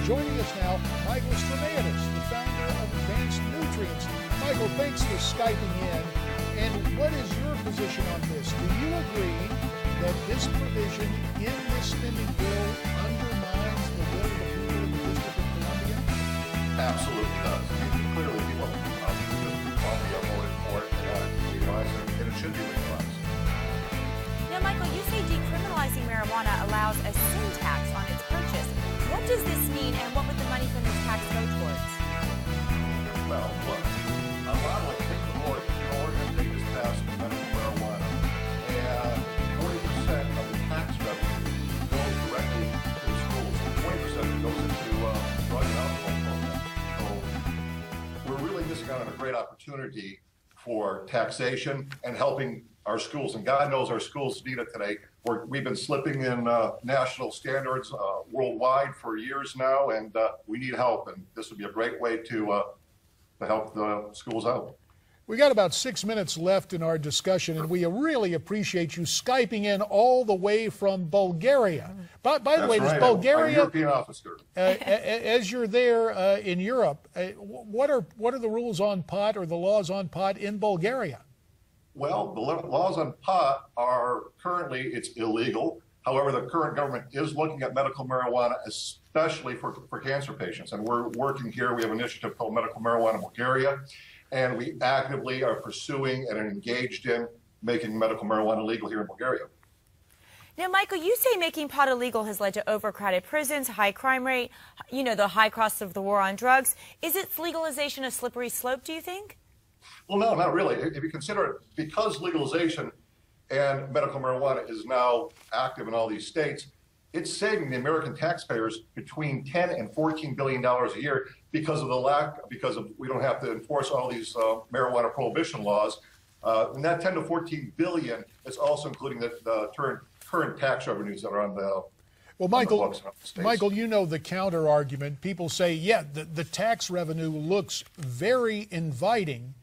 Joining us now, Michael Stramatis, the founder of Advanced Nutrients. Michael, thanks for Skyping in. And what is your position on this? Do you agree that this provision in this spending bill undermines the will of the people of the District of Columbia? Absolutely does. Clearly, people of the District of Columbia voted for it and legalized it, and it should be legalized. Now, Michael, you say decriminalizing marijuana allows a sin tax on its purchase. What does this mean, and what would the money from this tax go towards? Well, look, a lot like take the Oregon, they just passed medical marijuana, and 40% of the tax revenue goes directly to the schools, and 20% goes into drug and alcohol programs. So we're really missing out on a great opportunity for taxation and helping our schools, and God knows our schools need it today. We've been slipping in national standards worldwide for years now, and we need help, and this would be a great way to help the schools out. We got about 6 minutes left in our discussion, and we really appreciate you Skyping in all the way from Bulgaria. By the way, right. does Bulgaria, I'm a European officer. As you're there in Europe, what are the rules on pot or the laws on pot in Bulgaria? Well, the laws on pot are currently, it's illegal. However, the current government is looking at medical marijuana, especially for cancer patients. And we're working here. We have an initiative called Medical Marijuana in Bulgaria. And we actively are pursuing and are engaged in making medical marijuana legal here in Bulgaria. Now, Michael, you say making pot illegal has led to overcrowded prisons, high crime rate, the high costs of the war on drugs. Is its legalization a slippery slope, do you think? Well, no, not really. If you consider it, because legalization and medical marijuana is now active in all these states, it's saving the American taxpayers between $10 and $14 billion a year because of we don't have to enforce all these marijuana prohibition laws. And that 10 to 14 billion is also including the current tax revenues that are on the Well, Michael, you know the counter argument. People say, yeah, the tax revenue looks very inviting,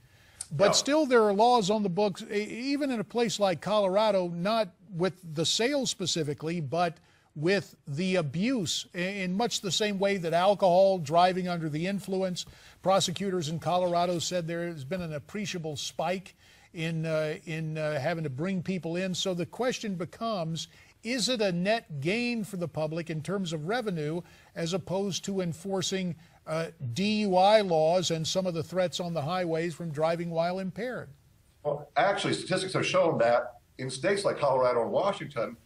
but still there are laws on the books, even in a place like Colorado, not with the sales specifically, but with the abuse in much the same way that alcohol, driving under the influence. Prosecutors in Colorado said there has been an appreciable spike in having to bring people in. So the question becomes, is it a net gain for the public in terms of revenue as opposed to enforcing DUI laws and some of the threats on the highways from driving while impaired? Well, actually, statistics have shown that in states like Colorado and Washington,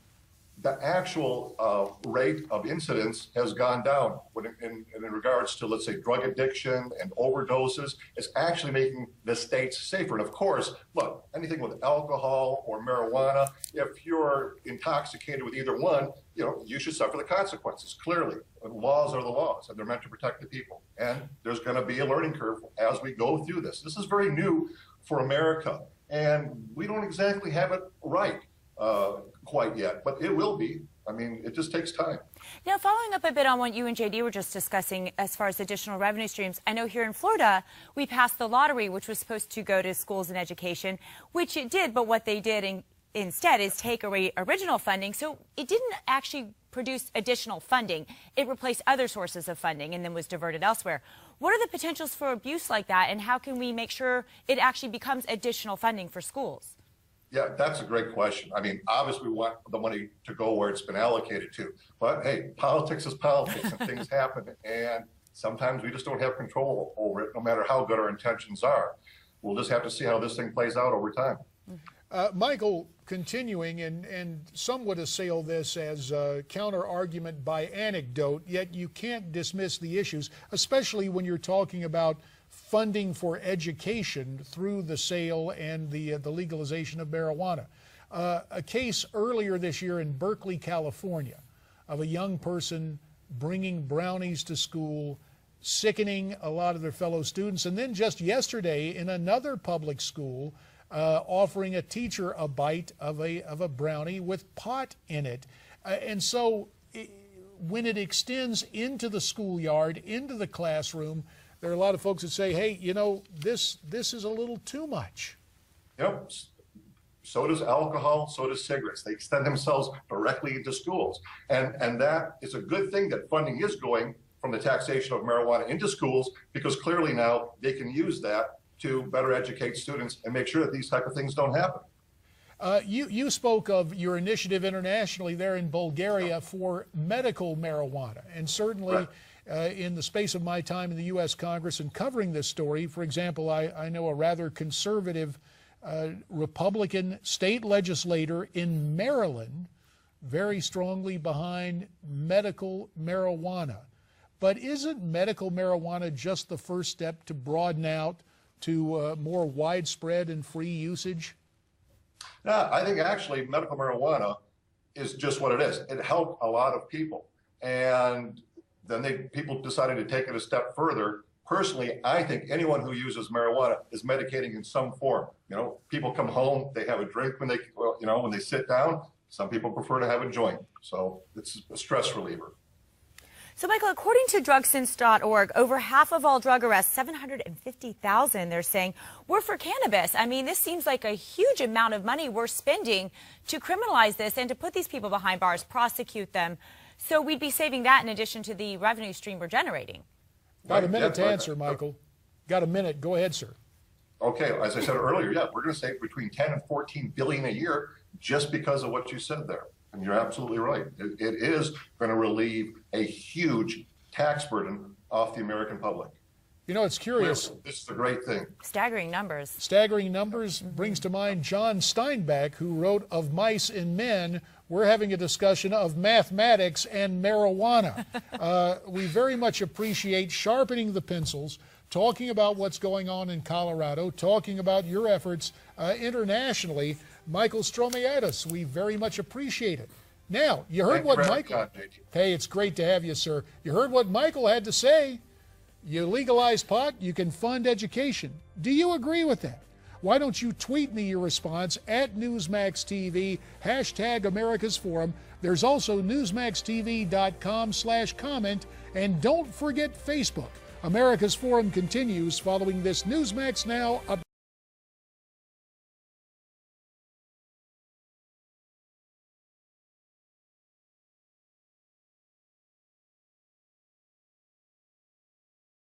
the actual rate of incidents has gone down in regards to, let's say, drug addiction and overdoses. It's actually making the states safer. And of course, look, anything with alcohol or marijuana, if you're intoxicated with either one, you should suffer the consequences. Clearly, laws are the laws, and they're meant to protect the people. And there's going to be a learning curve as we go through this. This is very new for America, and we don't exactly have it right quite yet, but it will be. I mean, it just takes time. Now, following up a bit on what you and JD were just discussing as far as additional revenue streams, I know here in Florida, we passed the lottery, which was supposed to go to schools and education, which it did, but what they did instead is take away original funding, so it didn't actually produce additional funding. It replaced other sources of funding and then was diverted elsewhere. What are the potentials for abuse like that, and how can we make sure it actually becomes additional funding for schools? Yeah, that's a great question. I mean, obviously we want the money to go where it's been allocated to, but hey, politics is politics and things happen, and sometimes we just don't have control over it, no matter how good our intentions are. We'll just have to see how this thing plays out over time. Michael, continuing, and some would assail this as a counter-argument by anecdote, yet you can't dismiss the issues, especially when you're talking about funding for education through the sale and the legalization of marijuana. A case earlier this year in Berkeley, California, of a young person bringing brownies to school, sickening a lot of their fellow students, and then just yesterday in another public school, offering a teacher a bite of a brownie with pot in it. And so when it extends into the schoolyard, into the classroom, there are a lot of folks that say, hey, this is a little too much. Yep. So does alcohol, so does cigarettes. They extend themselves directly into schools. And that is a good thing that funding is going from the taxation of marijuana into schools, because clearly now they can use that to better educate students and make sure that these type of things don't happen. You spoke of your initiative internationally there in Bulgaria for medical marijuana, and certainly in the space of my time in the U.S. Congress and covering this story, for example, I know a rather conservative Republican state legislator in Maryland very strongly behind medical marijuana. But isn't medical marijuana just the first step to broaden out to more widespread and free usage? Yeah, I think actually medical marijuana is just what it is. It helped a lot of people. And then people decided to take it a step further. Personally, I think anyone who uses marijuana is medicating in some form. You know, people come home, they have a drink when when they sit down. Some people prefer to have a joint. So it's a stress reliever. So, Michael, according to drugsense.org, over half of all drug arrests, 750,000, they're saying, were for cannabis. I mean, this seems like a huge amount of money we're spending to criminalize this and to put these people behind bars, prosecute them. So we'd be saving that in addition to the revenue stream we're generating. Got a minute to answer, Michael. Got a minute. Go ahead, sir. Okay, as I said earlier, yeah, we're going to save between 10 and 14 billion a year just because of what you said there. And you're absolutely right. It is going to relieve a huge tax burden off the American public. You know, it's curious. This is a great thing. Staggering numbers. Staggering numbers brings to mind John Steinbeck, who wrote Of Mice and Men. We're having a discussion of mathematics and marijuana. We very much appreciate sharpening the pencils, talking about what's going on in Colorado, talking about your efforts internationally. Michael Stromiadis, we very much appreciate it. Now, you heard what Michael... Hey, it's great to have you, sir. You heard what Michael had to say. You legalize pot, you can fund education. Do you agree with that? Why don't you tweet me your response at NewsmaxTV, hashtag America's Forum. There's also NewsmaxTV.com/comment. And don't forget Facebook. America's Forum continues following this Newsmax Now.